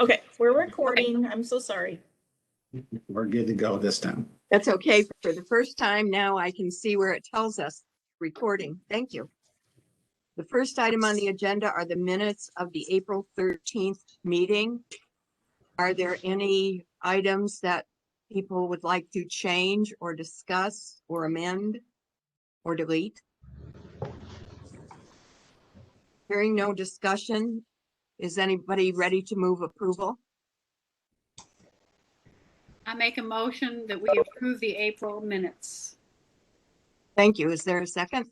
Okay, we're recording. I'm so sorry. We're good to go this time. That's okay. For the first time now, I can see where it tells us recording. Thank you. The first item on the agenda are the minutes of the April 13th meeting. Are there any items that people would like to change or discuss or amend or delete? Hearing no discussion, is anybody ready to move approval? I make a motion that we approve the April minutes. Thank you. Is there a second?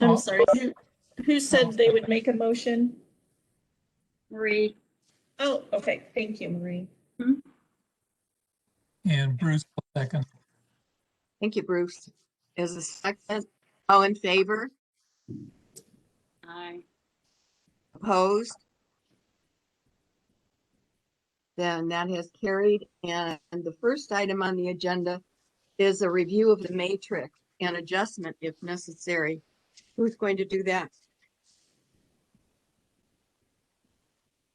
I'm sorry. Who said they would make a motion? Marie. Oh, okay. Thank you, Marie. And Bruce will second. Thank you, Bruce. Is a second? All in favor? Aye. Opposed? Then that has carried. And the first item on the agenda is a review of the matrix and adjustment if necessary. Who's going to do that?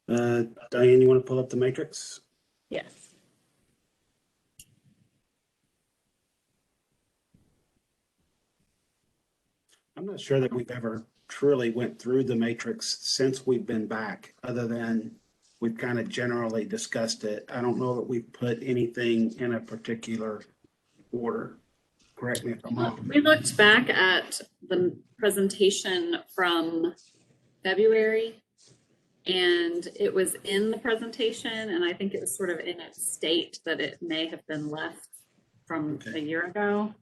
Diane, you want to pull up the matrix? Yes. I'm not sure that we've ever truly went through the matrix since we've been back, other than we've kind of generally discussed it. I don't know that we've put anything in a particular order. Correct me if I'm wrong. We looked back at the presentation from February, and it was in the presentation, and I think it was sort of in a state that it may have been left from a year ago.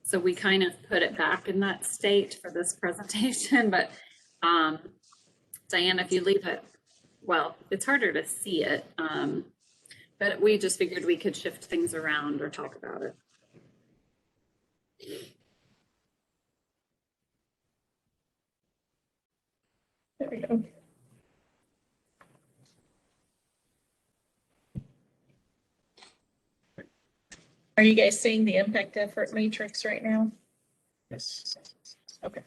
So we kind of put it back in that state for this presentation, but Diane, if you leave it, well, it's harder to see it, but we just figured we could shift things around or talk about it. There we go. Are you guys seeing the impact effort matrix right now? Yes. Okay.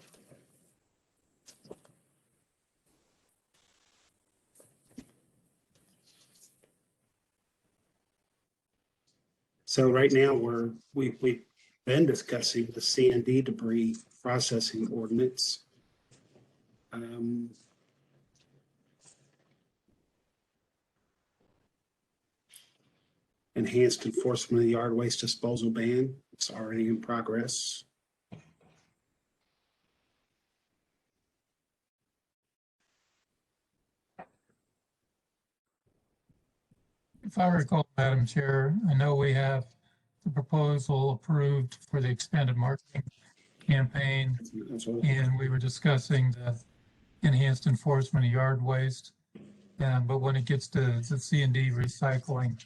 So right now we've been discussing the C&D debris processing ordinance. Enhanced enforcement of the yard waste disposal ban. It's already in progress. If I recall, Madam Chair, I know we have the proposal approved for the expanded marketing campaign, and we were discussing the enhanced enforcement of yard waste. But when it gets to the C&D recycling,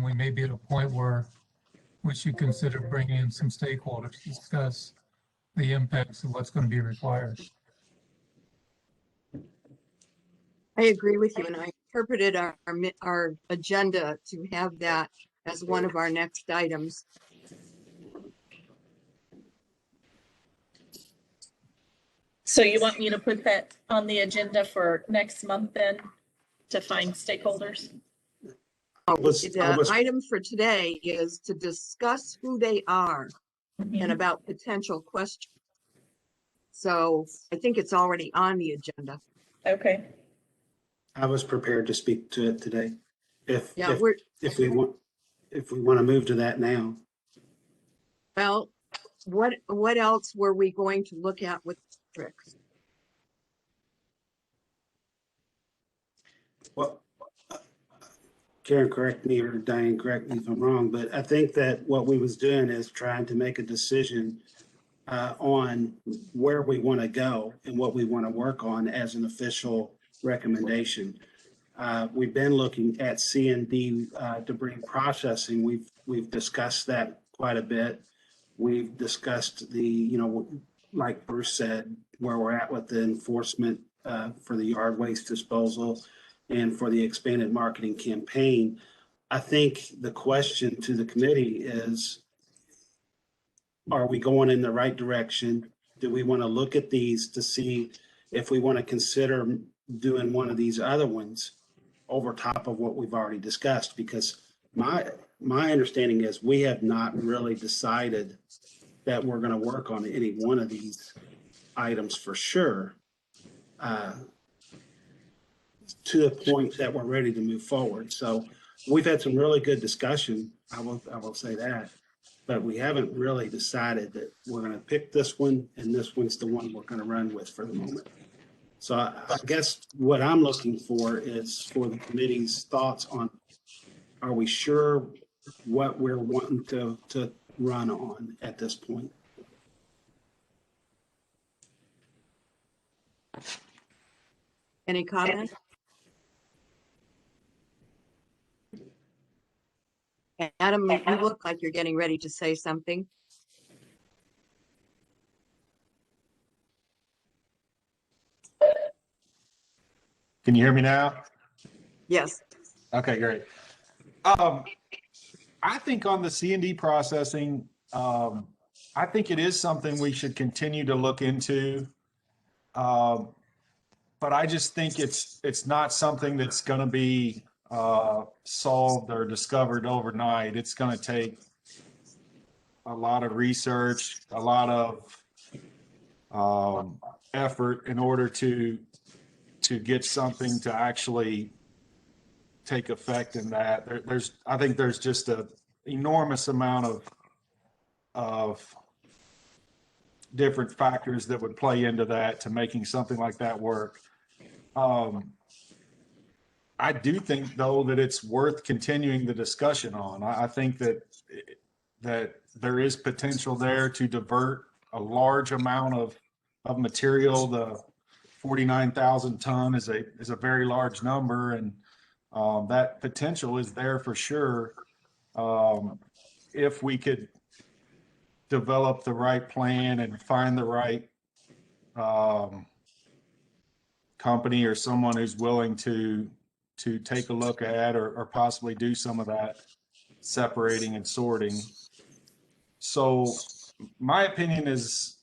we may be at a point where we should consider bringing in some stakeholders to discuss the impacts of what's going to be required. I agree with you, and I interpreted our agenda to have that as one of our next items. So you want me to put that on the agenda for next month then to find stakeholders? The item for today is to discuss who they are and about potential questions. So I think it's already on the agenda. Okay. I was prepared to speak to it today. If we want to move to that now. Well, what else were we going to look at with tricks? Well, Karen, correct me, or Diane, correct me if I'm wrong, but I think that what we was doing is trying to make a decision on where we want to go and what we want to work on as an official recommendation. We've been looking at C&D debris processing. We've discussed that quite a bit. We've discussed the, like Bruce said, where we're at with the enforcement for the yard waste disposal and for the expanded marketing campaign. I think the question to the committee is, are we going in the right direction? Do we want to look at these to see if we want to consider doing one of these other ones over top of what we've already discussed, because my understanding is we have not really decided that we're going to work on any one of these items for sure, to the point that we're ready to move forward. So we've had some really good discussion. I will say that, but we haven't really decided that we're going to pick this one and this one's the one we're going to run with for the moment. So I guess what I'm looking for is for the committee's thoughts on, are we sure what we're wanting to run on at this point? Any comments? Adam, you look like you're getting ready to say something. Can you hear me now? Yes. Okay, great. I think on the C&D processing, I think it is something we should continue to look into. But I just think it's not something that's going to be solved or discovered overnight. It's going to take a lot of research, a lot of effort in order to get something to actually take effect in that. I think there's just an enormous amount of different factors that would play into that to making something like that work. I do think, though, that it's worth continuing the discussion on. I think that there is potential there to divert a large amount of material. The 49,000 ton is a very large number, and that potential is there for sure. If we could develop the right plan and find the right company or someone who's willing to take a look at or possibly do some of that separating and sorting. So my opinion is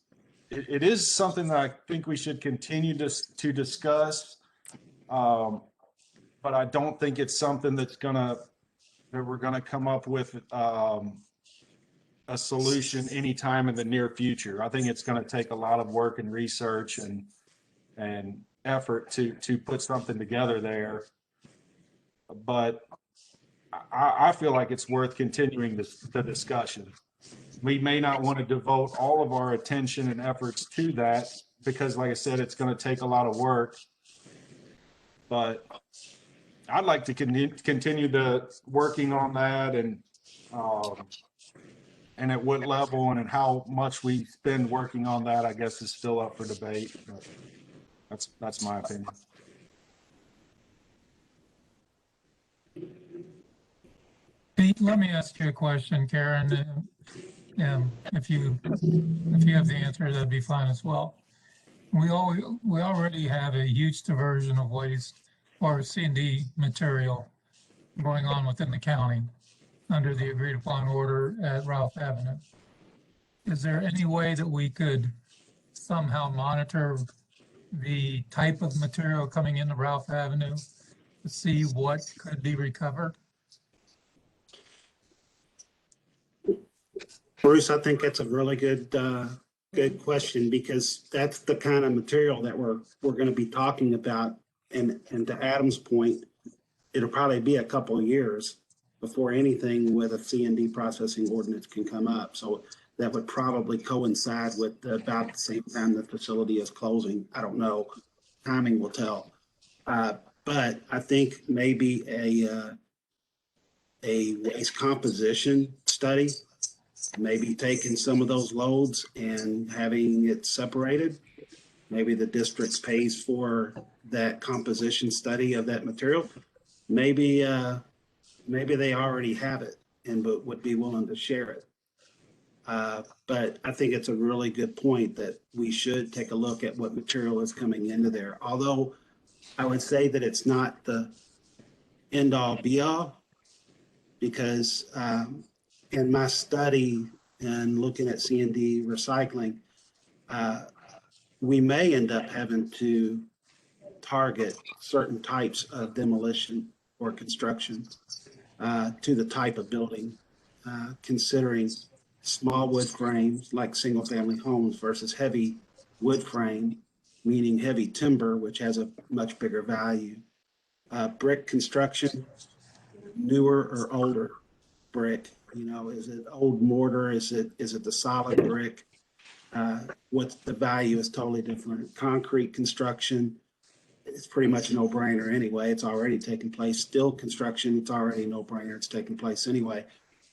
it is something that I think we should continue to discuss. But I don't think it's something that we're gonna come up with a solution anytime in the near future. I think it's gonna take a lot of work and research and effort to put something together there. But I feel like it's worth continuing the discussion. We may not want to devote all of our attention and efforts to that because, like I said, it's going to take a lot of work. But I'd like to continue working on that and at what level and how much we spend working on that, I guess, is still up for debate. But that's my opinion. Pete, let me ask you a question, Karen. If you have the answer, that'd be fine as well. We already have a huge diversion of waste or C&D material going on within the county under the agreed upon order at Ralph Avenue. Is there any way that we could somehow monitor the type of material coming into Ralph Avenue to see what could be recovered? Bruce, I think that's a really good question, because that's the kind of material that we're going to be talking about. And to Adam's point, it'll probably be a couple of years before anything with a C&D processing ordinance can come up. So that would probably coincide with about the same time the facility is closing. I don't know. Timing will tell. But I think maybe a waste composition study, maybe taking some of those loads and having it separated. Maybe the district pays for that composition study of that material. Maybe they already have it and would be willing to share it. But I think it's a really good point that we should take a look at what material is coming into there. Although I would say that it's not the end all be all, because in my study and looking at C&D recycling, we may end up having to target certain types of demolition or construction to the type of building, considering small wood frames like single-family homes versus heavy wood frame, meaning heavy timber, which has a much bigger value. Brick construction, newer or older brick, is it old mortar? Is it the solid brick? What's the value is totally different. Concrete construction, it's pretty much a no-brainer anyway. It's already taking place. Steel construction, it's already a no-brainer. It's taking place anyway.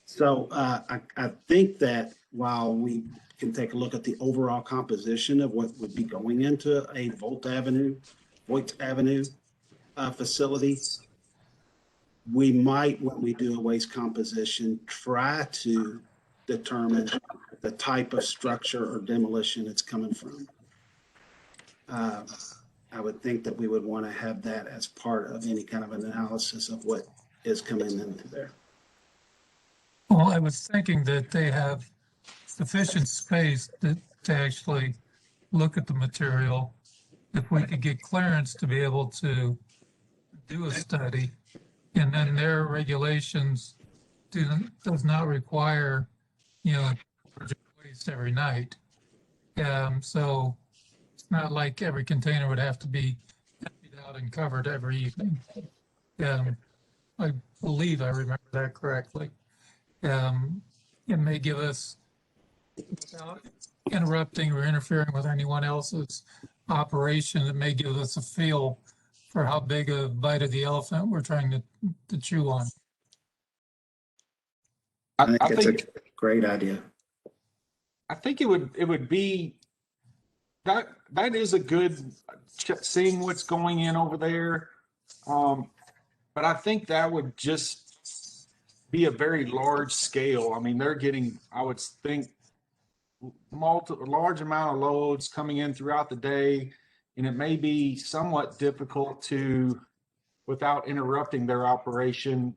So I think that while we can take a look at the overall composition of what would be going into a Voigt Avenue facility, we might, when we do a waste composition, try to determine the type of structure or demolition it's coming from. I would think that we would want to have that as part of any kind of an analysis of what is coming into there. Well, I was thinking that they have sufficient space to actually look at the material. If we could get clearance to be able to do a study, and then their regulations does not require, waste every night. So it's not like every container would have to be emptied out and covered every evening. I believe I remember that correctly. It may give us, without interrupting or interfering with anyone else's operation, it may give us a feel for how big a bite of the elephant we're trying to chew on. I think it's a great idea. I think it would be that is a good seeing what's going in over there. But I think that would just be a very large scale. I mean, they're getting, I would think, large amount of loads coming in throughout the day, and it may be somewhat difficult to, without interrupting their operation,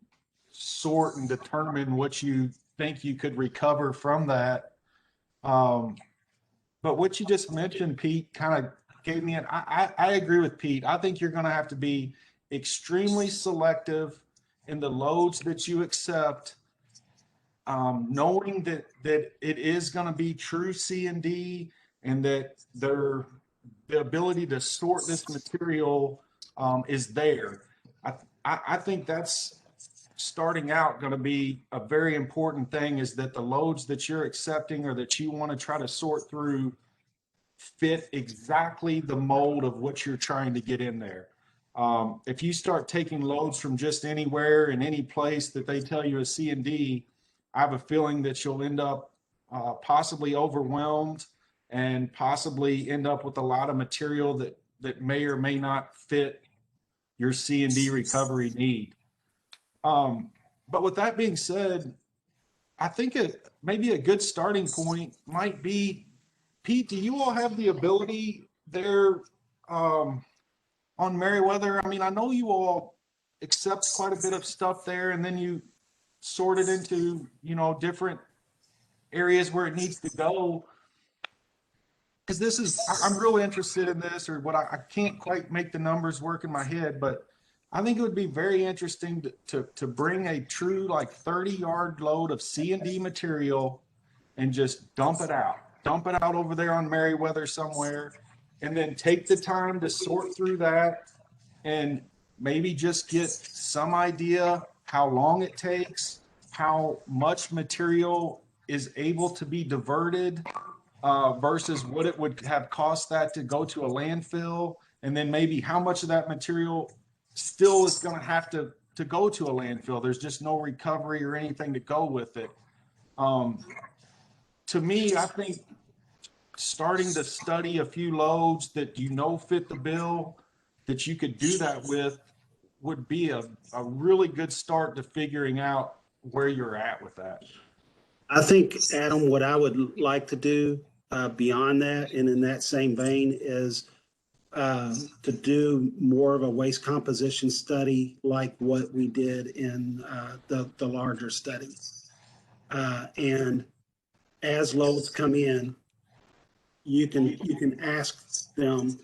sort and determine what you think you could recover from that. But what you just mentioned, Pete, kind of gave me I agree with Pete. I think you're going to have to be extremely selective in the loads that you accept, knowing that it is going to be true C&D, and that the ability to sort this material is there. I think that's starting out going to be a very important thing, is that the loads that you're accepting or that you want to try to sort through fit exactly the mold of what you're trying to get in there. If you start taking loads from just anywhere and any place that they tell you is C&D, I have a feeling that you'll end up possibly overwhelmed and possibly end up with a lot of material that may or may not fit your C&D recovery need. But with that being said, I think maybe a good starting point might be, Pete, do you all have the ability there on Meriwether? I mean, I know you all accept quite a bit of stuff there, and then you sort it into, different areas where it needs to go. Because I'm really interested in this, or what I can't quite make the numbers work in my head, but I think it would be very interesting to bring a true 30-yard load of C&D material and just dump it out over there on Meriwether somewhere, and then take the time to sort through that and maybe just get some idea how long it takes, how much material is able to be diverted versus what it would have cost that to go to a landfill, and then maybe how much of that material still is going to have to go to a landfill. There's just no recovery or anything to go with it. To me, I think starting to study a few loads that fit the bill that you could do that with would be a really good start to figuring out where you're at with that. I think, Adam, what I would like to do beyond that, and in that same vein, is to do more of a waste composition study like what we did in the larger study. And as loads come in, you can ask them,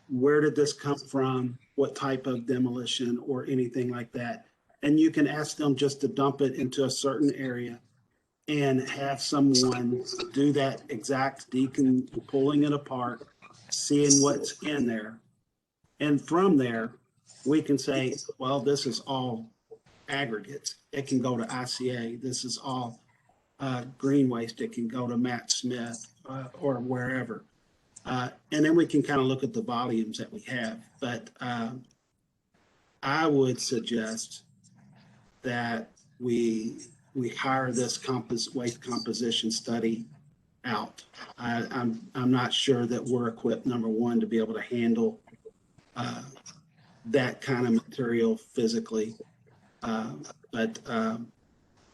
where did this come from? What type of demolition or anything like that? And you can ask them just to dump it into a certain area and have someone do that exact pulling it apart, seeing what's in there. And from there, we can say, well, this is all aggregates. It can go to ICA. This is all green waste. It can go to Matt Smith or wherever. And then we can kind of look at the volumes that we have. But I would suggest that we hire this waste composition study out. I'm not sure that we're equipped, number one, to be able to handle that kind of material physically. But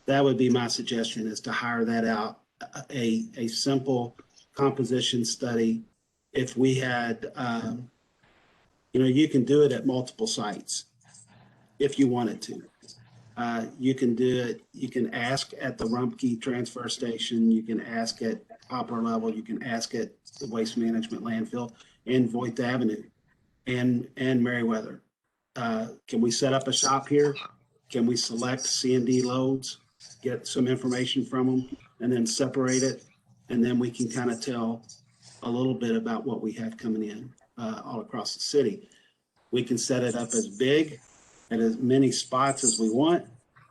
that would be my suggestion, is to hire that out, a simple composition study. If we had, you can do it at multiple sites if you wanted to. You can do it, you can ask at the Rumpke transfer station, you can ask at Poplar level, you can ask at the waste management landfill and Voigt Avenue and Meriwether. Can we set up a shop here? Can we select C&D loads, get some information from them, and then separate it? And then we can kind of tell a little bit about what we have coming in all across the city. We can set it up as big at as many spots as we want,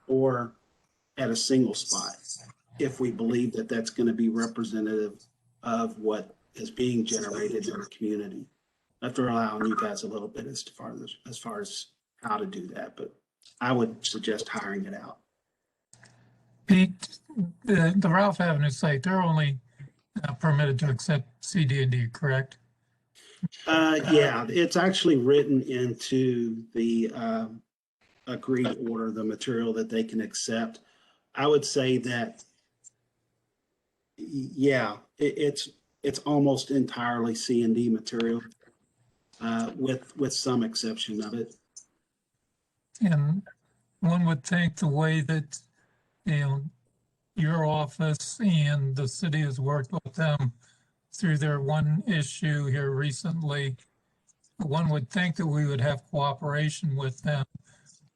or at a single spot, if we believe that that's going to be representative of what is being generated in our community. After allowing you guys a little bit as far as how to do that, but I would suggest hiring it out. Pete, the Ralph Avenue site, they're only permitted to accept CD&D, correct? Yeah, it's actually written into the agreed order, the material that they can accept. I would say that, yeah, it's almost entirely C&D material, with some exception of it. And one would think the way that, your office and the city has worked with them through their one issue here recently, one would think that we would have cooperation with them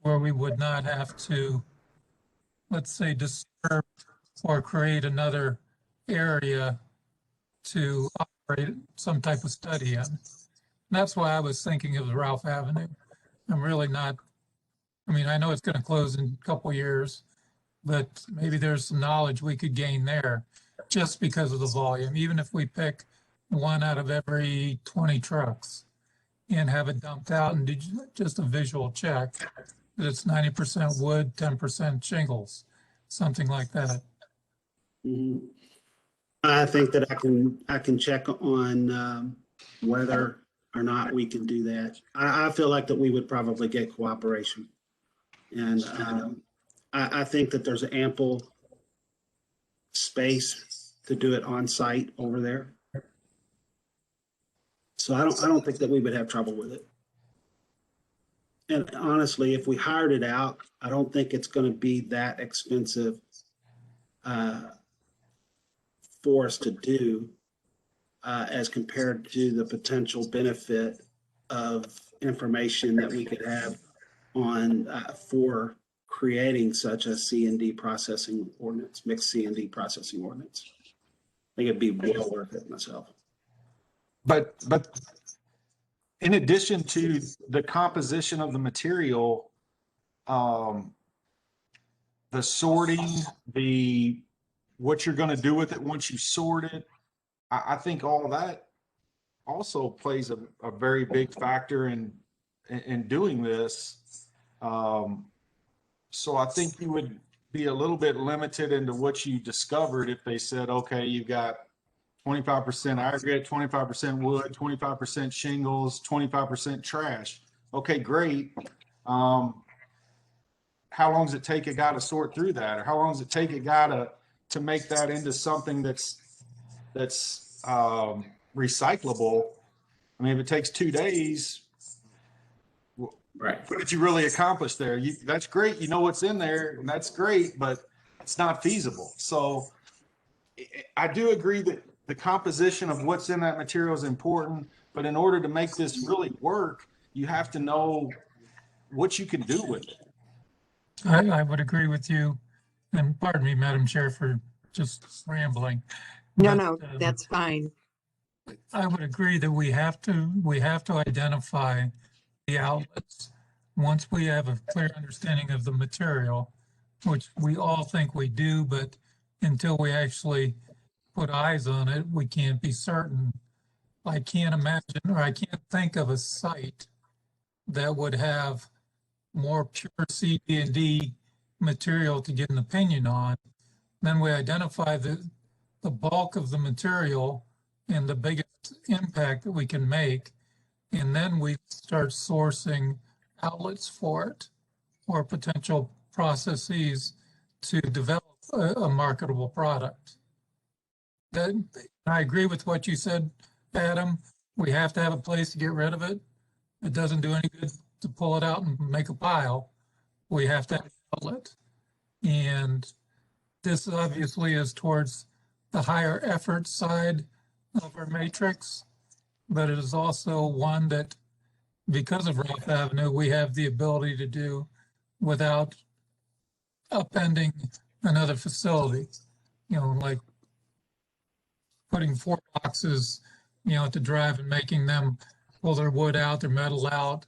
where we would not have to, let's say, disturb or create another area to operate some type of study in. And that's why I was thinking of Ralph Avenue. I'm really not, I know it's going to close in a couple of years, but maybe there's some knowledge we could gain there just because of the volume. Even if we pick one out of every 20 trucks and have it dumped out and do just a visual check that it's 90% wood, 10% shingles, something like that. Mm-hmm. I think that I can check on whether or not we can do that. I feel like that we would probably get cooperation. And I think that there's ample space to do it on site over there. So I don't think that we would have trouble with it. And honestly, if we hired it out, I don't think it's going to be that expensive for us to do as compared to the potential benefit of information that we could have on for creating such a C&D processing ordinance, mixed C&D processing ordinance. I think it'd be well worth it myself. But in addition to the composition of the material, the sorting, what you're going to do with it once you sort it, I think all that also plays a very big factor in doing this. So I think you would be a little bit limited into what you discovered if they said, okay, you've got 25% aggregate, 25% wood, 25% shingles, 25% trash. Okay, great. How long does it take a guy to sort through that? Or how long does it take a guy to make that into something that's recyclable? I mean, if it takes 2 days, Right. what did you really accomplish there? That's great. You know what's in there, and that's great, but it's not feasible. So I do agree that the composition of what's in that material is important, but in order to make this really work, you have to know what you can do with it. I would agree with you. And pardon me, Madam Chair, for just rambling. No, But, no, that's fine. I would agree that we have to identify the outlets. Once we have a clear understanding of the material, which we all think we do, but until we actually put eyes on it, we can't be certain. I can't imagine, or I can't think of a site that would have more pure C&D material to get an opinion on. Then we identify the bulk of the material and the biggest impact that we can make. And then we start sourcing outlets for it or potential processes to develop a marketable product. That, I agree with what you said, Adam. We have to have a place to get rid of it. It doesn't do any good to pull it out and make a pile. We have to have an outlet. And this obviously is towards the higher effort side of our matrix, but it is also one that, because of Ralph Avenue, we have the ability to do without upending another facility, like putting 4 boxes, at the drive and making them pull their wood out, their metal out,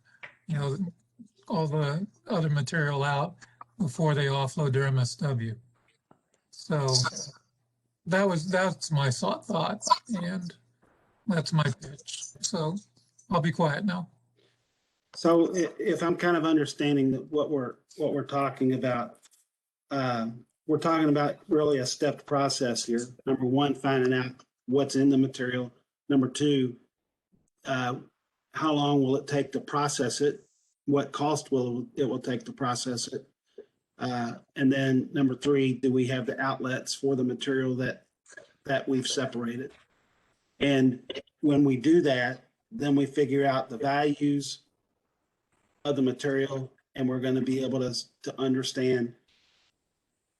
all the other material out before they offload their MSW. So that's my thought, and that's my pitch. So I'll be quiet now. So if I'm kind of understanding that what we're talking about, we're talking about really a stepped process here. Number one, finding out what's in the material. Number two, how long will it take to process it? What cost will it take to process it? And then number three, do we have the outlets for the material that we've separated? And when we do that, then we figure out the values of the material, and we're going to be able to understand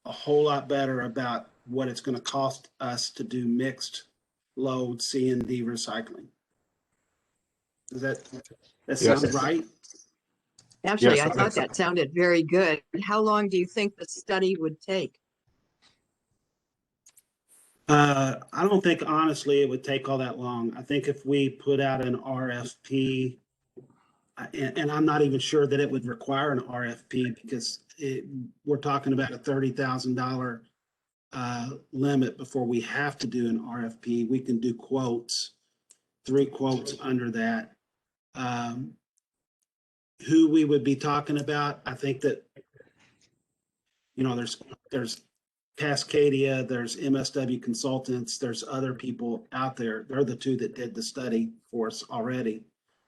a whole lot better about what it's going to cost us to do mixed load C&D recycling. Does that sound right? Actually, Yes, I thought that sounded very good. How long do you think the study would take? I don't think honestly it would take all that long. I think if we put out an RFP, and I'm not even sure that it would require an RFP because we're talking about a $30,000 limit before we have to do an RFP. We can do quotes, 3 quotes under that. Who we would be talking about, I think that, there's Cascadia, there's MSW Consultants, there's other people out there. They're the 2 that did the study for us already.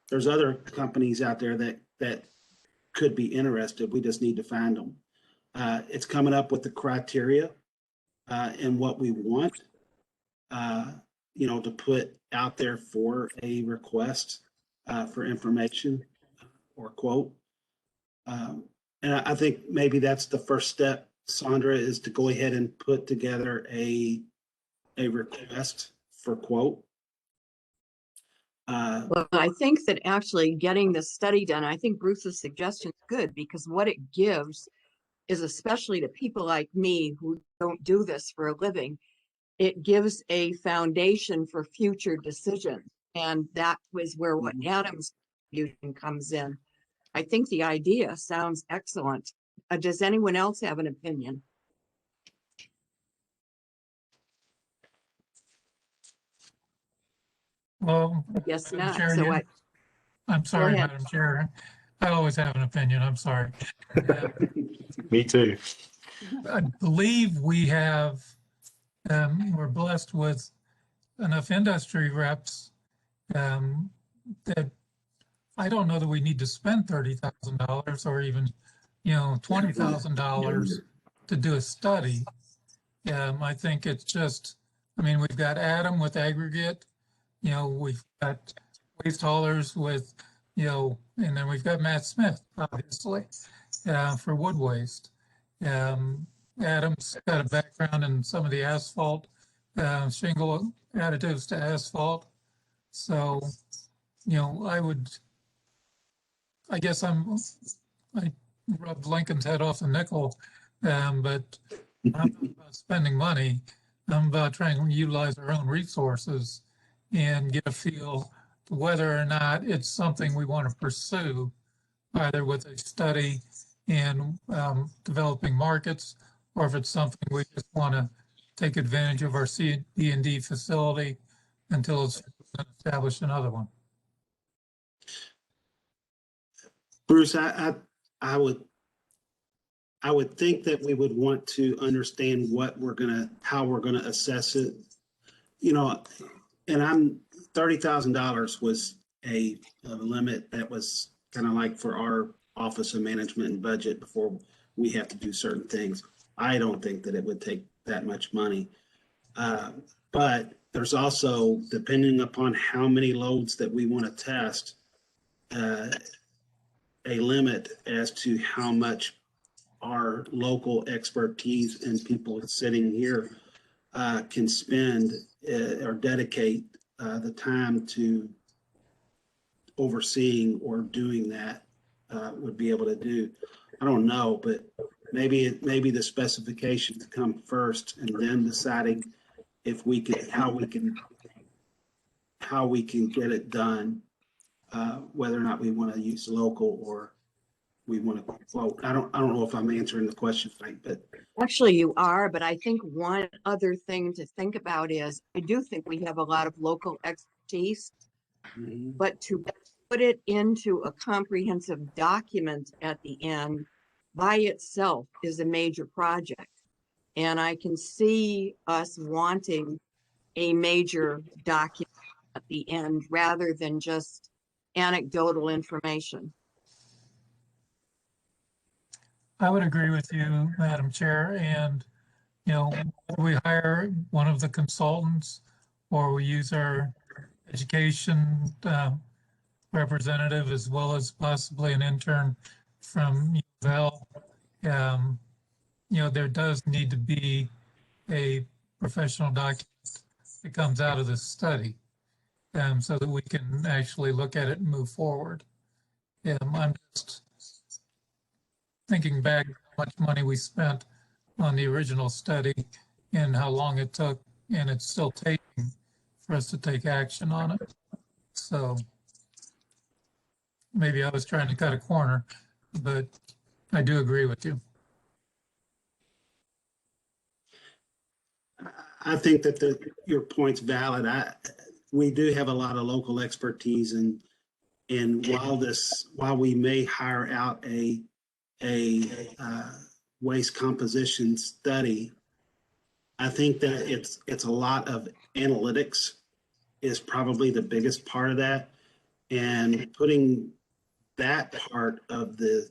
There's other companies out there that could be interested. We just need to find them. It's coming up with the criteria and what we want, to put out there for a request for information or quote. And I think maybe that's the first step, Sandra, is to go ahead and put together a request for quote. Well, I think that actually getting the study done, I think Bruce's suggestion is good, because what it gives is, especially to people like me who don't do this for a living, it gives a foundation for future decisions. And that was where what Adam's contribution comes in. I think the idea sounds excellent. Does anyone else have an opinion? Well, I guess Madam not. Chair, So I'm sorry, ahead. Madam Chair. I always have an opinion. I'm sorry. Me too. I believe we have, we're blessed with enough industry reps that I don't know that we need to spend $30,000 or even, $20,000 to do a study. I think it's just, we've got Adam with aggregate, we've got waste haulers with, and then we've got Matt Smith, obviously, for wood waste. Adam's got a background in some of the asphalt, shingle additives to asphalt. So, I guess I rubbed Lincoln's head off the nickel, but I'm not about spending money. I'm about trying to utilize our own resources and get a feel to whether or not it's something we want to pursue, either with a study in developing markets, or if it's something we just want to take advantage of our C&D facility until it's established another one. Bruce, I would think that we would want to understand how we're gonna assess it. And $30,000 was a limit that was kind of like for our Office of Management and Budget before we have to do certain things. I don't think that it would take that much money. But there's also, depending upon how many loads that we want to test, a limit as to how much our local expertise and people sitting here can spend or dedicate the time to overseeing or doing that would be able to do. I don't know, but maybe the specifications come first and then deciding if we can, how we can get it done, whether or not we want to use local or we want to quote. I don't know if I'm answering the question right, but Actually, you are, but I think one other thing to think about is, I do think we have a lot of local expertise, but to put it into a comprehensive document at the end by itself is a major project. And I can see us wanting a major document at the end rather than just anecdotal information. I would agree with you, Madam Chair, and, we hire one of the consultants or we use our education representative as well as possibly an intern from U of L. There does need to be a professional document that comes out of this study so that we can actually look at it and move forward. I'm just thinking back how much money we spent on the original study and how long it took, and it's still taking for us to take action on it. So maybe I was trying to cut a corner, but I do agree with you. I think that your point's valid. We do have a lot of local expertise, and while we may hire out a waste composition study, I think that it's a lot of analytics is probably the biggest part of that, and putting that part of the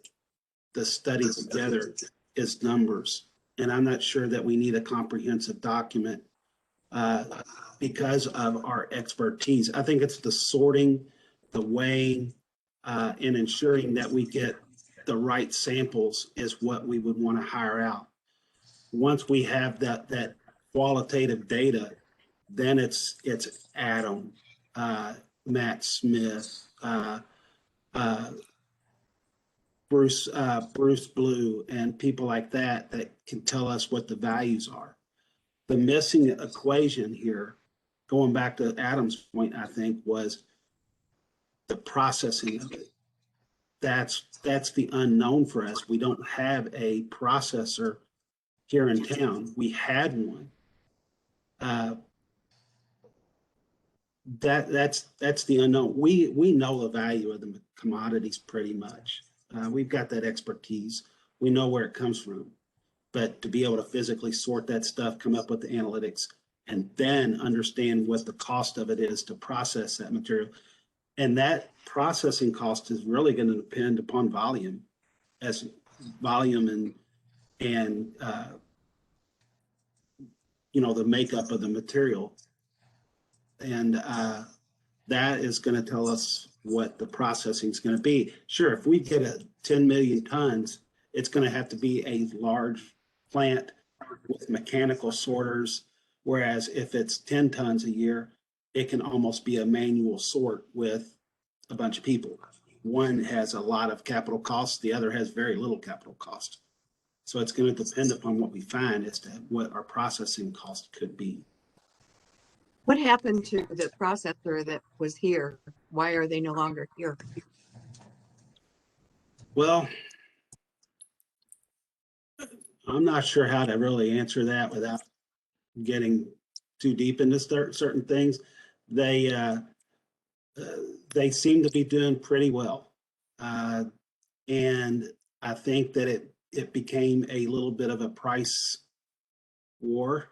study together is numbers. And I'm not sure that we need a comprehensive document because of our expertise. I think it's the sorting, the weighing, and ensuring that we get the right samples is what we would want to hire out. Once we have that qualitative data, then it's Adam, Matt Smith, Bruce Blue, and people like that can tell us what the values are. The missing equation here, going back to Adam's point, I think, was the processing of it. That's the unknown for us. We don't have a processor here in town. We had one. That's the unknown. We know the value of the commodities pretty much. We've got that expertise. We know where it comes from. But to be able to physically sort that stuff, come up with the analytics, and then understand what the cost of it is to process that material. And that processing cost is really going to depend upon volume, as volume and the makeup of the material. And that is going to tell us what the processing is going to be. Sure, if we get 10 million tons, it's going to have to be a large plant with mechanical sorters, Whereas if it's 10 tons a year, it can almost be a manual sort with a bunch of people. One has a lot of capital costs, the other has very little capital cost. So it's going to depend upon what we find as to what our processing cost could be. What happened to the processor that was here? Why are they no longer here? Well, I'm not sure how to really answer that without getting too deep into certain things. They seem to be doing pretty well. And I think that it became a little bit of a price war,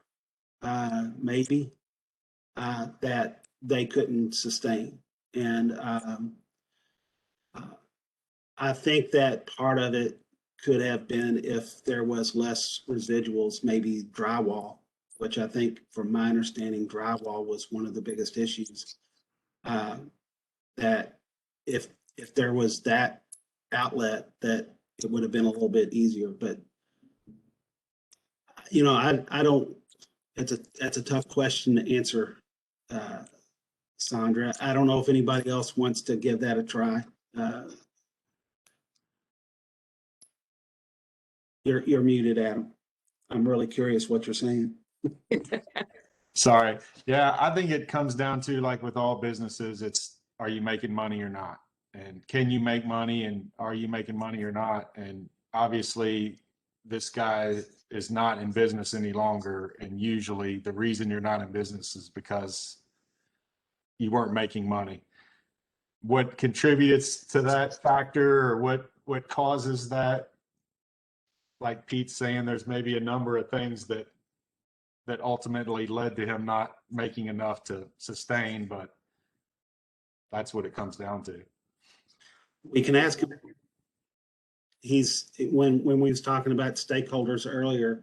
maybe, that they couldn't sustain. And I think that part of it could have been if there was less residuals, maybe drywall, which I think, from my understanding, drywall was one of the biggest issues. That if there was that outlet, that it would have been a little bit easier. But I don't. That's a tough question to answer, Sandra. I don't know if anybody else wants to give that a try. You're muted, Adam. I'm really curious what you're saying. Sorry. Yeah, I think it comes down to, like with all businesses, it's, are you making money or not? And can you make money, and are you making money or not? And obviously this guy is not in business any longer. And usually the reason you're not in business is because you weren't making money. What contributes to that factor, or what causes that? Like Pete's saying, there's maybe a number of things that ultimately led to him not making enough to sustain, but that's what it comes down to. We can ask him. When we was talking about stakeholders earlier,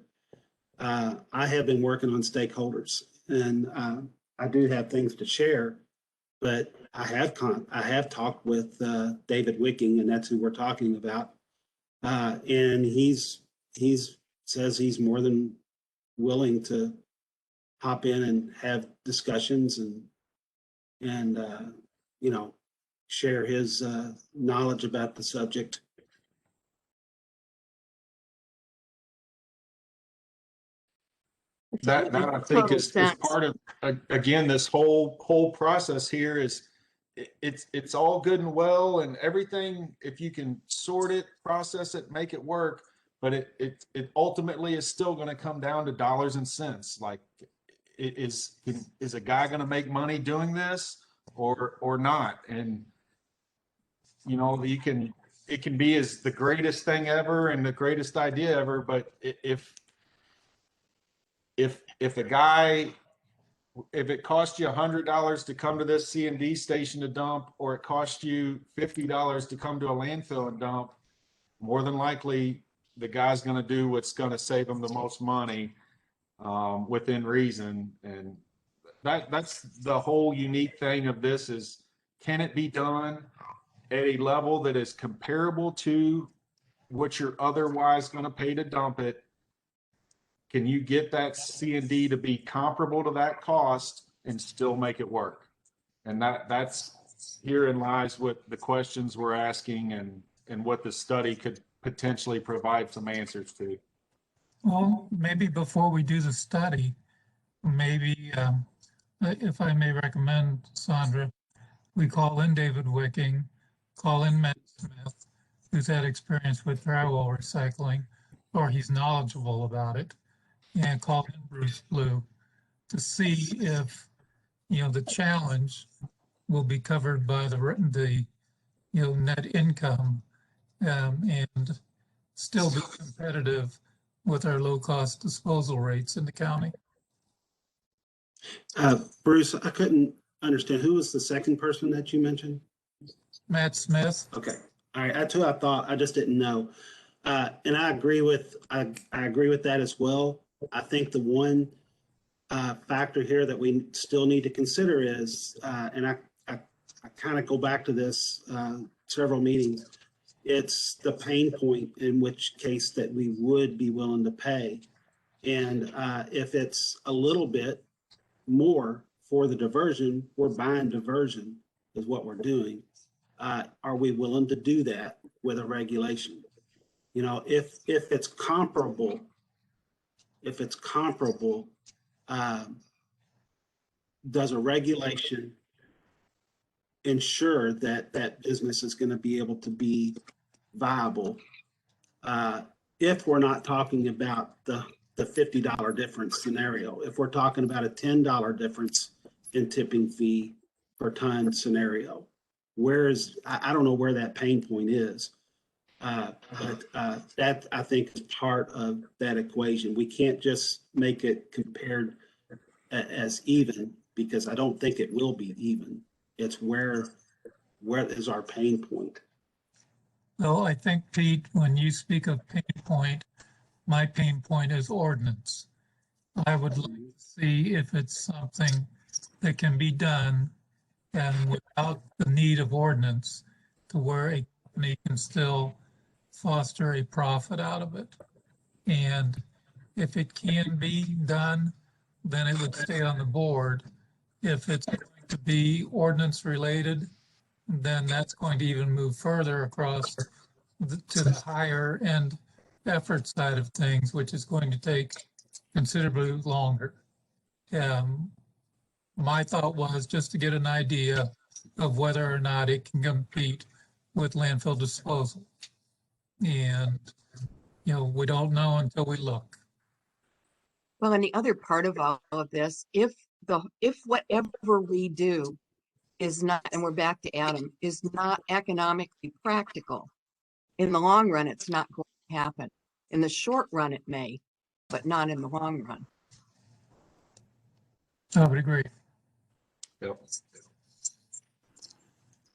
I have been working on stakeholders, and I do have things to share, but I have talked with David Wicking, and that's who we're talking about. And he's says he's more than willing to hop in and have discussions and share his knowledge about the subject. That I think is part of, again, this whole process here is it's all good and well and everything, if you can sort it, process it, make it work, but it ultimately is still going to come down to dollars and cents. Like, is a guy going to make money doing this or not? And it can be as the greatest thing ever and the greatest idea ever, but if it costs you $100 to come to this C&D station to dump, or it costs you $50 to come to a landfill and dump, more than likely the guy's going to do what's going to save him the most money, within reason. And that's the whole unique thing of this is, can it be done at a level that is comparable to what you're otherwise going to pay to dump it? Can you get that C&D to be comparable to that cost and still make it work? And that's herein lies what the questions we're asking and what the study could potentially provide some answers to. Well, maybe before we do the study, maybe if I may recommend, Sandra, we call in David Wicking, call in Matt Smith, who's had experience with drywall recycling, or he's knowledgeable about it, and call in Bruce Blue to see if, the challenge will be covered by the net income, and still be competitive with our low-cost disposal rates in the county. Bruce, I couldn't understand. Who was the second person that you mentioned? Matt Smith. Okay. All right. That's who I thought. I just didn't know. And I agree with that as well. I think the one factor here that we still need to consider is, and I kind of go back to this several meetings, it's the pain point in which case that we would be willing to pay And if it's a little bit more for the diversion, we're buying diversion is what we're doing. Are we willing to do that with a regulation? You know, if it's comparable, does a regulation ensure that that business is going to be able to be viable? If we're not talking about the $50 difference scenario, if we're talking about a $10 difference in tipping fee per ton scenario, I don't know where that pain point is. But that I think is part of that equation. We can't just make it compared as even, because I don't think it will be even. It's where is our pain point? Well, I think, Pete, when you speak of pain point, my pain point is ordinance. I would like to see if it's something that can be done and without the need of ordinance, to where a company can still foster a profit out of it. And if it can be done, then it would stay on the board. If it's going to be ordinance related, then that's going to even move further across to the higher end effort side of things, which is going to take considerably longer. My thought was just to get an idea of whether or not it can compete with landfill disposal. And, you know, we don't know until we look. Well, and the other part of all of this, if whatever we do is not, and we're back to Adam, is not economically practical, in the long run, it's not going to happen. In the short run, it may, but not in the long run. I would agree.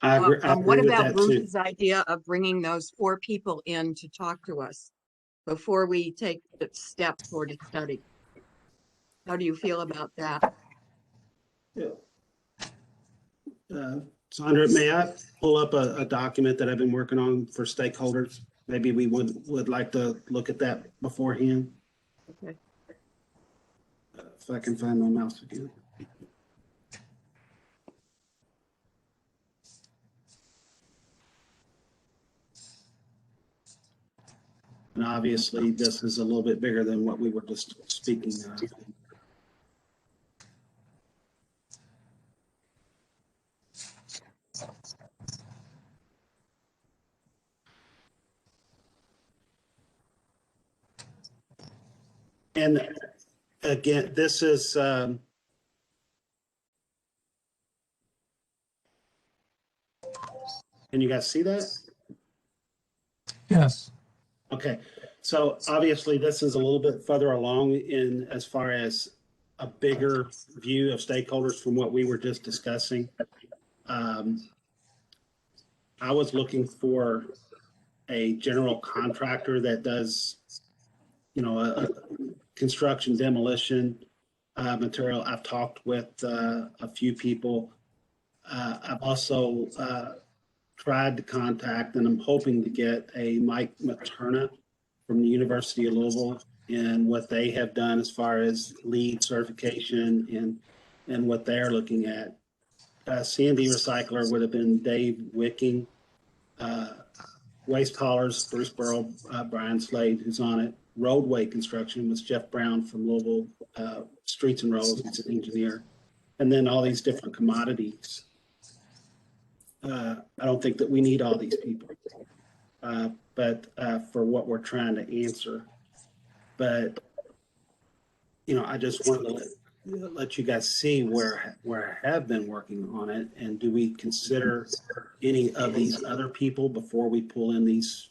I agree What with about that too. Bruce's idea of bringing those 4 people in to talk to us before we take the step toward a study? How do you feel about that? Sandra, may I pull up a document that I've been working on for stakeholders? Maybe we would like to look at that beforehand. Okay. If I can find my mouse again. And obviously, this is a little bit bigger than what we were just speaking of. And again, this is, can you guys see that? Yes. Okay, so obviously this is a little bit further along in as far as a bigger view of stakeholders from what we were just discussing. I was looking for a general contractor that does, you know, a construction demolition material. I've talked with a few people. I've also tried to contact, and I'm hoping to get a Mike Materna from the University of Louisville, and what they have done as far as LEED certification and what they're looking at. C&D Recycler would have been Dave Wicking. Waste haulers, Bruce Burrow, Brian Slade, who's on it. Roadway construction was Jeff Brown from Louisville. Streets and roads, he's an engineer. And then all these different commodities. I don't think that we need all these people, but for what we're trying to answer. But, you know, I just wanted to let you guys see where I have been working on it. And do we consider any of these other people before we pull in these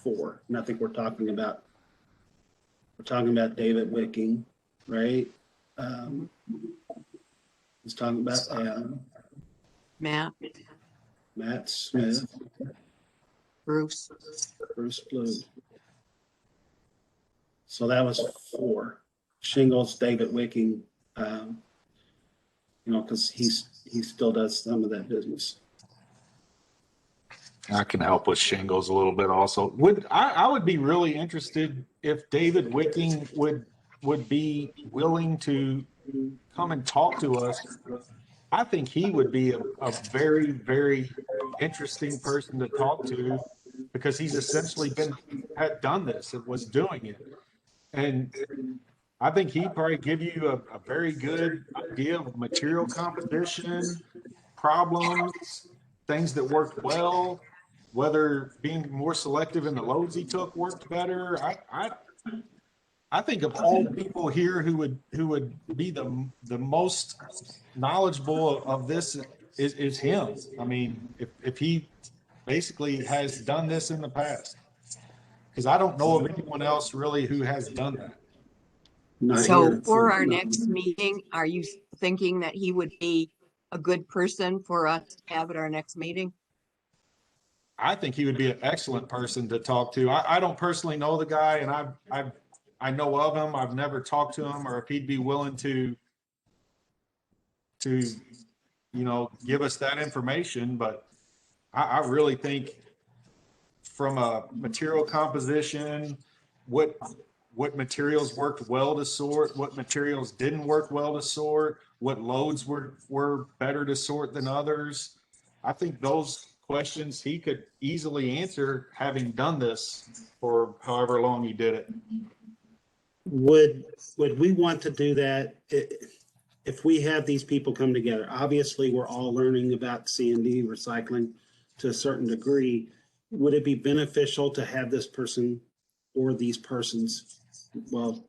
4? And I think we're talking about David Wicking, right? He's talking about Adam. Matt Smith. Bruce. Bruce Blue. So that was 4. Shingles, David Wicking, you know, because he still does some of that business. I can help with shingles a little bit also. I would be really interested if David Wicking would would be willing to come and talk to us, I think he would be a very, very interesting person to talk to, because he's essentially had done this and was doing it. And I think he'd probably give you a very good idea of material composition, problems, things that worked well, whether being more selective in the loads he took worked better. I think of all people here who would be the most knowledgeable of this is him. I mean, if he basically has done this in the past, because I don't know of anyone else really who has done that. Not So here. for our next meeting, are you thinking that he would be a good person for us to have at our next meeting? I think he would be an excellent person to talk to. I don't personally know the guy, and I know of him. I've never talked to him, or if he'd be willing to give us that information. But I really think from a material composition, what materials worked well to sort, what materials didn't work well to sort, what loads were better to sort than others. I think those questions he could easily answer, having done this for however long he did it. Would we want to do that if we have these people come together? Obviously, we're all learning about C&D recycling to a certain degree. Would it be beneficial to have this person or these persons? Well,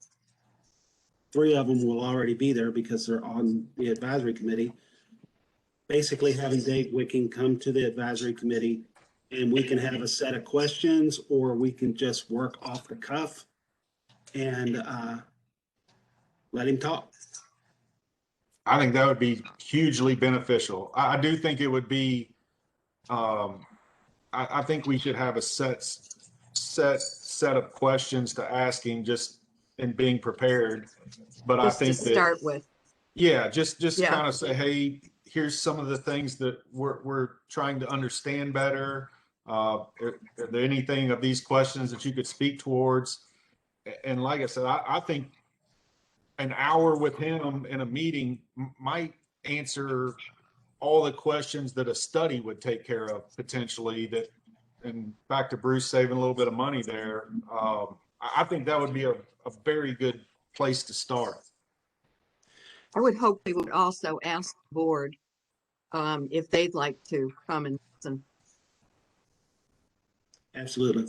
3 of them will already be there because they're on the advisory committee. Basically having Dave Wicking come to the advisory committee, and we can have a set of questions, or we can just work off the cuff and let him talk. I think that would be hugely beneficial. I do think it would be, I think we should have a set of questions to ask him, just in being prepared. But Just I to think start with. yeah, just Yeah. kind of say, hey, here's some of the things that we're trying to understand better. Are there anything of these questions that you could speak towards? And like I said, I think an hour with him in a meeting might answer all the questions that a study would take care of potentially. That, and back to Bruce saving a little bit of money there. I think that would be a very good place to start. I would hope we would also ask the board if they'd like to come and listen. Absolutely.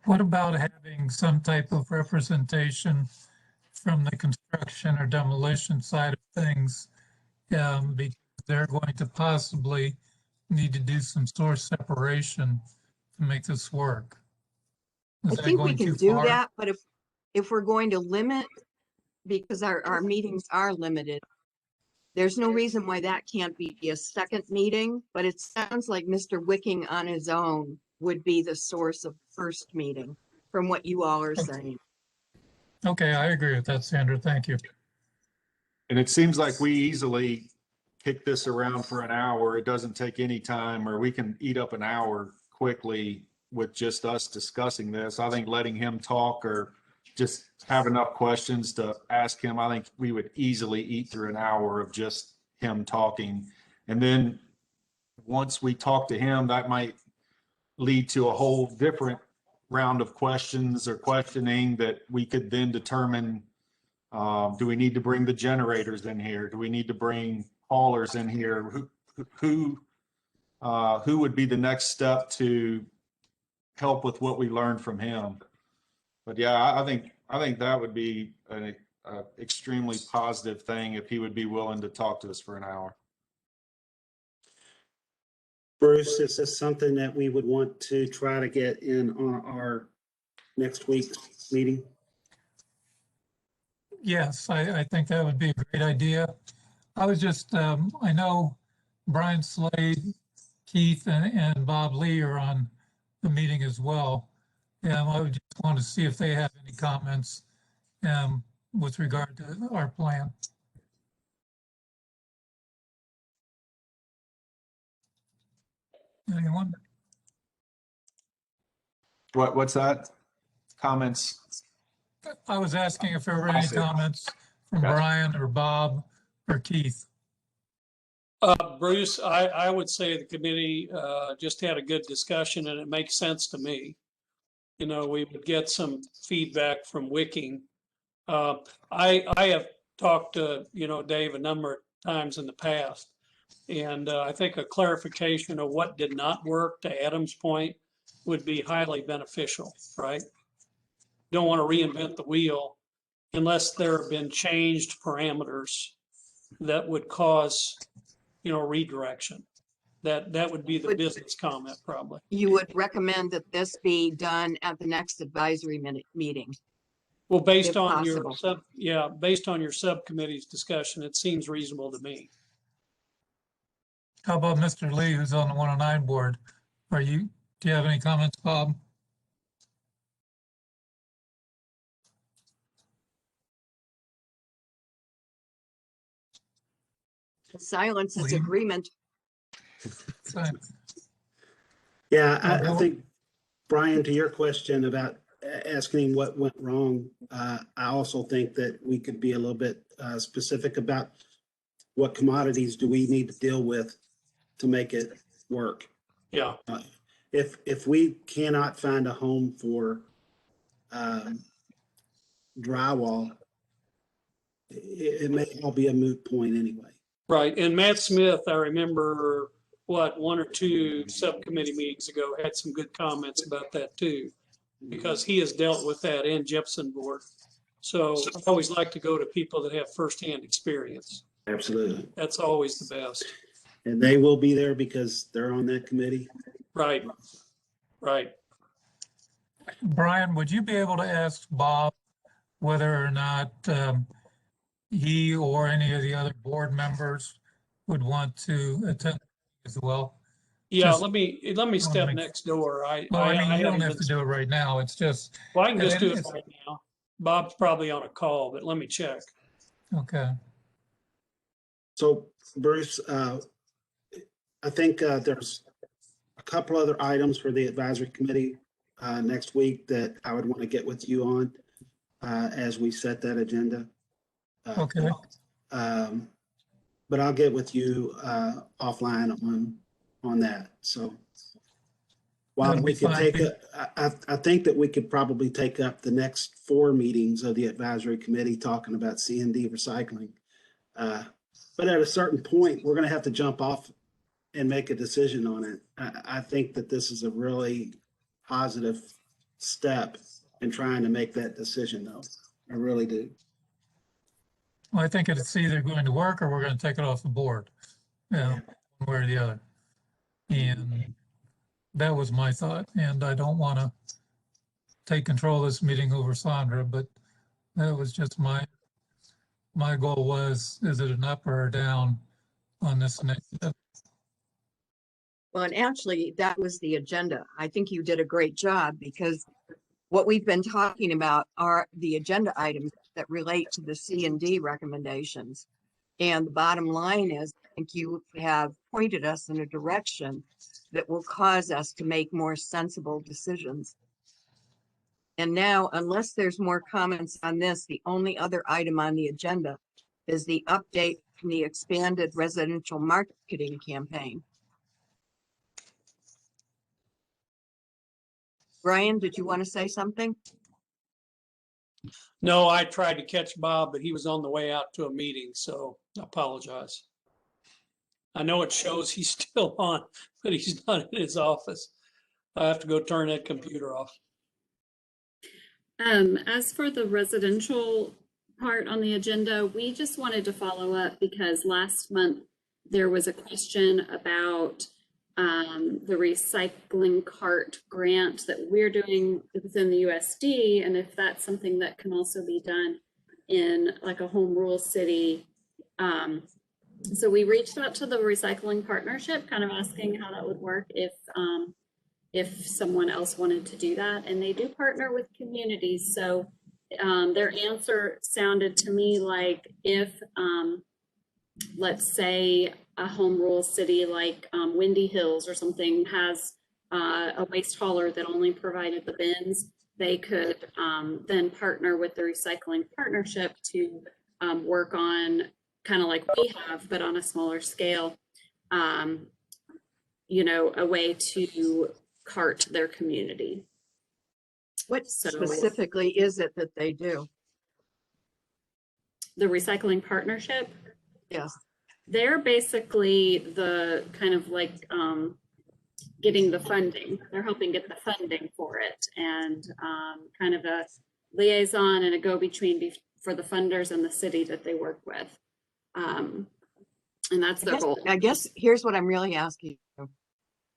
What about having some type of representation from the construction or demolition side of things? Because they're going to possibly need to do some source separation to make this work. I Is that think we going can too do far? that, but if we're going to limit, because our meetings are limited, there's no reason why that can't be a second meeting, but it sounds like Mr. Wicking on his own would be the source of first meeting, from what you all are saying. Okay, I agree with that, Sandra. Thank you. And it seems like we easily kick this around for an hour. It doesn't take any time, or we can eat up an hour quickly with just us discussing this. I think letting him talk, or just have enough questions to ask him, I think we would easily eat through an hour of just him talking. And then once we talk to him, that might lead to a whole different round of questions or questioning that we could then determine, do we need to bring the generators in here? Do we need to bring haulers in here? Who would be the next step to help with what we learned from him? But yeah, I think that would be an extremely positive thing if he would be willing to talk to us for an hour. Bruce, is this something that we would want to try to get in on our next week's meeting? Yes, I think that would be a great idea. I was just, I know Brian Slade, Keith, and Bob Lee are on the meeting as well. I would just want to see if they have any comments with regard to our plan. Anyone? What's that? Comments? I was asking if there were any comments from Gotcha. Brian or Bob or Keith. Bruce, I would say the committee just had a good discussion and it makes sense to me. You know, we would get some feedback from Wicking. I have talked to, Dave a number of times in the past. And I think a clarification of what did not work, to Adam's point, would be highly beneficial, right? Don't want to reinvent the wheel unless there have been changed parameters that would cause, redirection. That would be the Would- business comment probably. You would recommend that this be done at the next advisory meeting? Well, based If on your possible. based on your subcommittee's discussion, it seems reasonable to me. How about Mr. Lee, who's on the 109 board? Do you have any comments, Bob? Silence is Lee? agreement. Fine. Yeah, I Well- think, Brian, to your question about asking what went wrong, I also think that we could be a little bit specific about what commodities do we need to deal with to make it work. Yeah, If we cannot find a home for drywall, it may all be a moot point anyway. right. And Matt Smith, I remember, one or two subcommittee meetings ago, had some good comments about that too, because he has dealt with that in Gypsum Board. So I always like to go to people that have firsthand experience. Absolutely. That's always the best. And they will be there because they're on that committee. Right, right. Brian, would you be able to ask Bob whether or not he or any of the other board members would want to attend as well? Yeah, Just- let me step make- next door. Well, I mean, you don't haven't have been- to do it right now. It's just, Well, I can just do it it's- right now. Bob's probably on a call, but let me check. okay. So Bruce, I think there's a couple other items for the advisory committee next week that I would want to get with you on as we set that agenda. Okay. But I'll get with you offline on that. So while That'll we be could fine. take I think that we could probably take up the next 4 meetings of the advisory committee talking about C&D recycling. But at a certain point, we're going to have to jump off and make a decision on it. I think that this is a really positive step in trying to make that decision, though. I really do. Well, I think it's either going to work or we're going to take it off the board, one way or the other. And that was my thought. And I don't want to take control of this meeting over Sandra, but that was just my goal was, is it an up or a down on this next step? Well, and actually, that was the agenda. I think you did a great job because what we've been talking about are the agenda items that relate to the C&D recommendations. And the bottom line is, I think you have pointed us in a direction that will cause us to make more sensible decisions. And now, unless there's more comments on this, the only other item on the agenda is the update from the expanded residential marketing campaign. Brian, did you want to say something? No, I tried to catch Bob, but he was on the way out to a meeting, so I apologize. I know it shows he's still on, but he's not in his office. I have to go turn that computer off. As for the residential part on the agenda, we just wanted to follow up because last month there was a question about the recycling cart grant that we're doing within the USD, and if that's something that can also be done in like a home rule city. So we reached out to the recycling partnership, kind of asking how that would work if someone else wanted to do that, and they do partner with communities. So their answer sounded to me like if, let's say, a home rule city like Windy Hills or something has a waste hauler that only provided the bins, they could then partner with the recycling partnership to work on kind of like we have, but on a smaller scale, you know, a way to cart their community. What So- specifically is it that they do? The recycling partnership, Yes. they're basically the kind of like getting the funding. They're helping get the funding for it, and kind of a liaison and a go-between for the funders and the city that they work with. And that's their goal. I guess here's what I'm really asking you.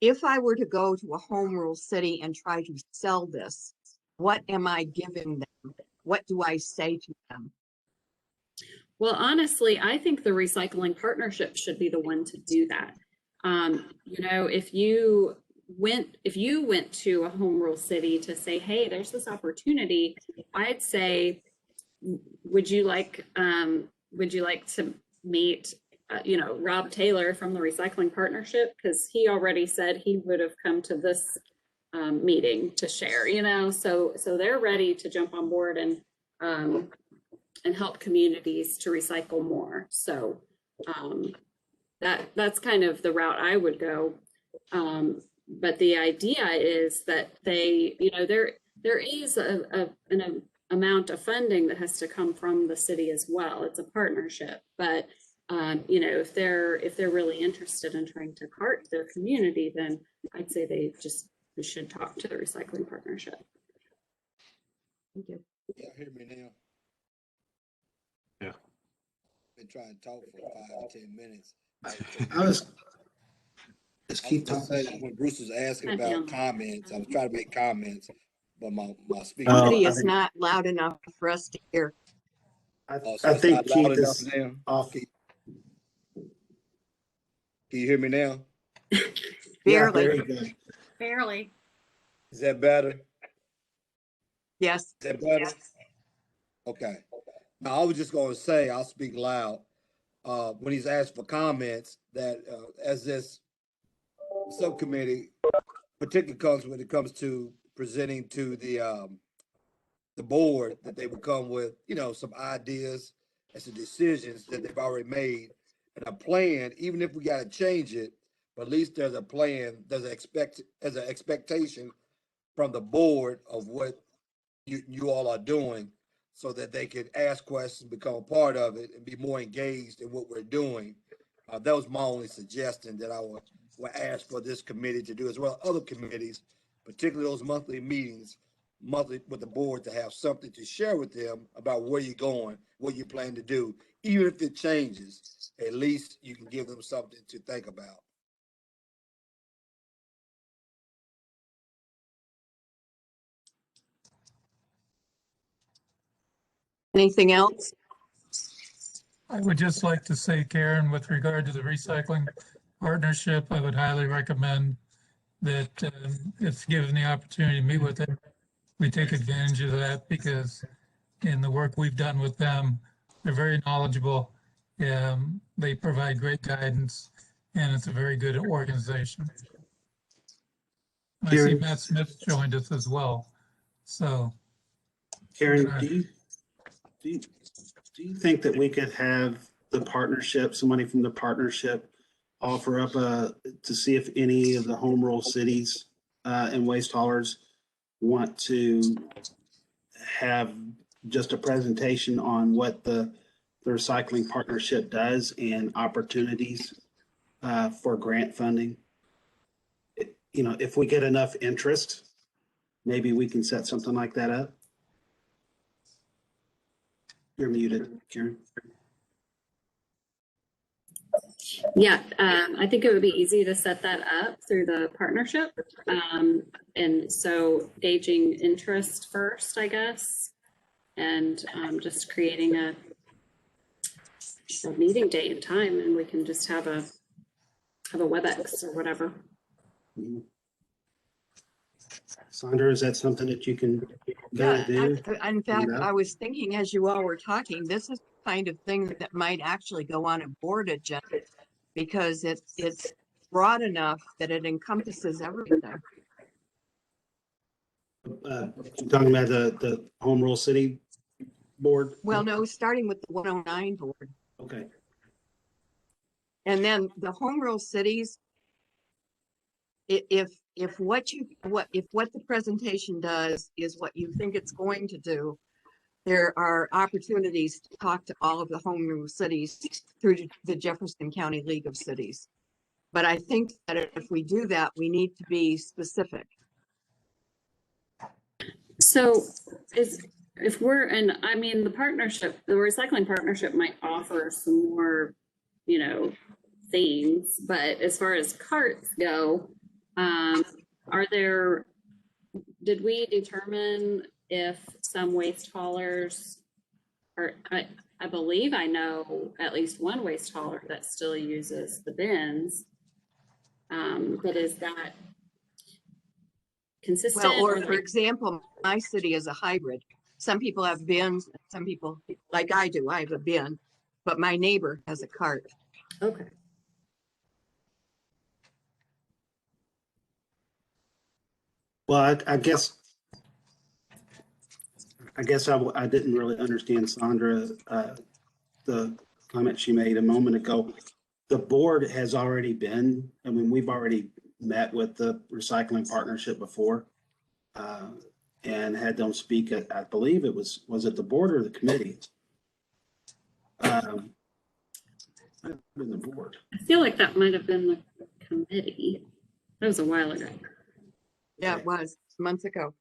If I were to go to a home rule city and try to sell this, what am I giving them? What do I say to them? Well, honestly, I think the recycling partnership should be the one to do that. You know, if you went to a home rule city to say, hey, there's this opportunity, I'd say, would you like to meet, you know, Rob Taylor from the recycling partnership? Because he already said he would have come to this meeting to share, you know, so they're ready to jump on board and help communities to recycle more. So that's kind of the route I would go. But the idea is that they, you know, there is an amount of funding that has to come from the city as well. It's a partnership, but you know, if they're really interested in trying to cart their community, then I'd say they should talk to the recycling partnership. Thank you. Y'all hear me now? Yeah. Been trying to talk for 5 to 10 minutes. I was, just I was keep gonna say that talking. when Bruce was asking Yeah. about comments, I was trying to make comments, but my speaker. Oh, Somebody I is think- not loud enough for us to hear. Oh, so I it's think not loud Keith enough is now? off. Can you hear me now? Yeah, Barely. very good. Barely. Is that better? Is Yes. that better? Okay. Now, I was just gonna say, I'll speak loud. When he's asked for comments, that as this subcommittee, particularly comes when it comes to presenting to the board, that they would come with, you know, some ideas and some decisions that they've already made, and a plan, even if we gotta change it, but at least there's a plan, there's an expectation from the board of what you all are doing, so that they can ask questions, become a part of it, and be more engaged in what we're doing. That was my only suggestion that I would ask for this committee to do, as well as other committees, particularly those monthly meetings, monthly with the board, to have something to share with them about where you're going, what you plan to do. Even if it changes, at least you can give them something to think about. Anything else? I would just like to say, Karen, with regard to the recycling partnership, I would highly recommend that if given the opportunity to meet with them, we take advantage of that, because in the work we've done with them, they're very knowledgeable. They provide great guidance, and it's a very good organization. I see Karen? Matt Smith joined us as well. So Karen, do you think that we could have the partnership, somebody from the partnership, offer up to see if any of the home rule cities and waste haulers want to have just a presentation on what the recycling partnership does and opportunities for grant funding? You know, if we get enough interest, maybe we can set something like that up. You're muted, Karen. Yeah, I think it would be easy to set that up through the partnership. And so gauging interest first, I guess, and just creating a meeting date and time, and we can just have a WebEx or whatever. Sandra, is that something that you can go Yeah, do? in fact, Yeah. I was thinking as you all were talking, this is the kind of thing that might actually go on a board agenda, because it's broad enough that it encompasses everything. You're talking about the Home Rule City Board? Well, no, starting with the 109 board. Okay. And then the home rule cities, if what the presentation does is what you think it's going to do, there are opportunities to talk to all of the home rule cities through the Jefferson County League of Cities. But I think that if we do that, we need to be specific. So if we're, and I mean, the recycling partnership might offer some more, things, but as far as carts go, did we determine if some waste haulers, or I believe I know at least one waste hauler that still uses the bins, but is that consistent? Well, or or for example, my city is a hybrid. Some people have bins, some people, like I do, I have a bin, but my neighbor has a cart. Okay. Well, I guess I didn't really understand Sandra, the comment she made a moment ago. The board has already been, we've already met with the recycling partnership before, and had them speak at, I believe it was it the board or the committee? In the board. I feel like that might have been the committee. That was a while ago. Yeah, it was months ago.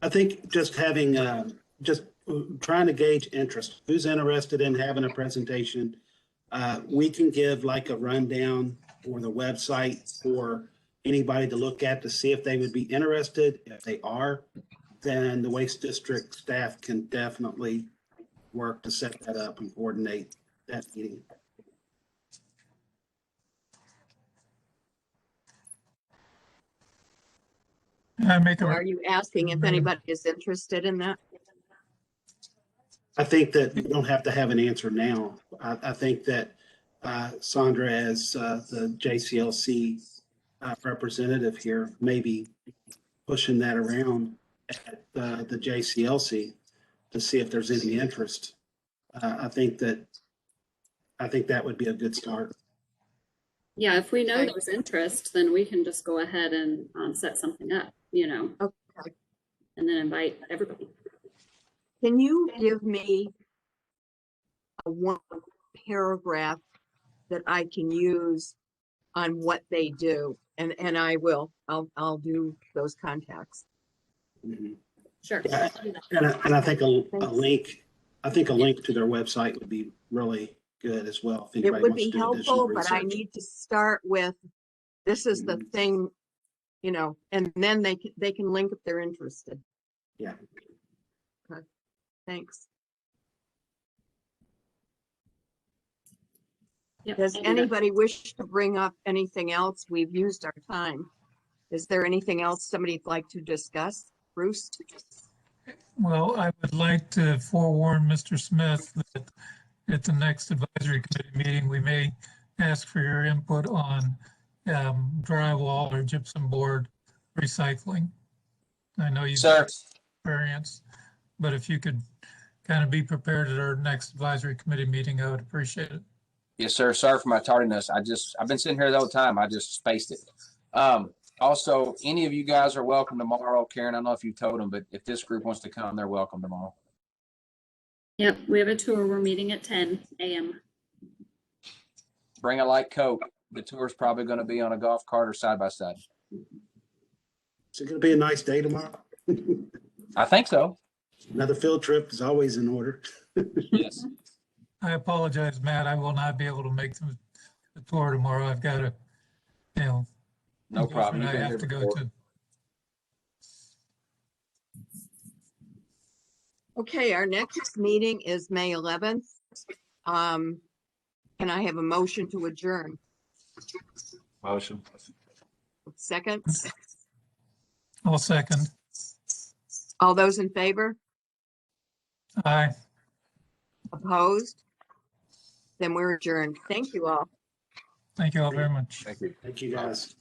I think just having, just trying to gauge interest, who's interested in having a presentation. We can give like a rundown or the website for anybody to look at to see if they would be interested. If they are, then the Waste District staff can definitely work to set that up and coordinate that meeting. I make a, Are you asking if anybody is interested in that? I think that you don't have to have an answer now. I think that Sandra, as the JCLC representative here, maybe pushing that around at the JCLC to see if there's any interest. I think that would be a good start. Yeah, if we know Okay. there's interest, then we can just go ahead and set something up, Okay. and then invite everybody. Can you give me a one paragraph that I can use on what they do? And I'll do those contacts. Mhm. Sure. Yeah, and I think a link, to their website would be really good as well. If It anybody would wants be to do additional helpful, but I research. need to start with, this is the thing, and then they can link if they're interested. Yeah. Okay, thanks. Yep. Does and anybody wish to bring up anything else? We've used our time. Is there anything else somebody'd like to discuss? Bruce? well, I would like to forewarn Mr. Smith that at the next advisory committee meeting, we may ask for your input on drywall or gypsum board recycling. I know you've Sir, experience, but if you could kind of be prepared at our next advisory committee meeting, I would appreciate it. yes, sir. Sorry for my tardiness. I've been sitting here the whole time. I just spaced it. Also, any of you guys are welcome tomorrow. Karen, I don't know if you told them, but if this group wants to come, they're welcome tomorrow. Yep, we have a tour. We're meeting at 10 a.m. Bring a light coat. The tour's probably going to be on a golf cart or side by side. Is it going to be a nice day tomorrow? I think so. Another field trip is always in order. Yes. I apologize, Matt. I will not be able to make the tour tomorrow. I've got to, No problem. I You've been have here to go before. to. Okay, our next meeting is May 11th. Can I have a motion to adjourn? Motion. Second, I'll second. all those in favor? Aye. Opposed? Then we're adjourned. Thank you all. Thank you all very much. Thank you. Thank you, guys.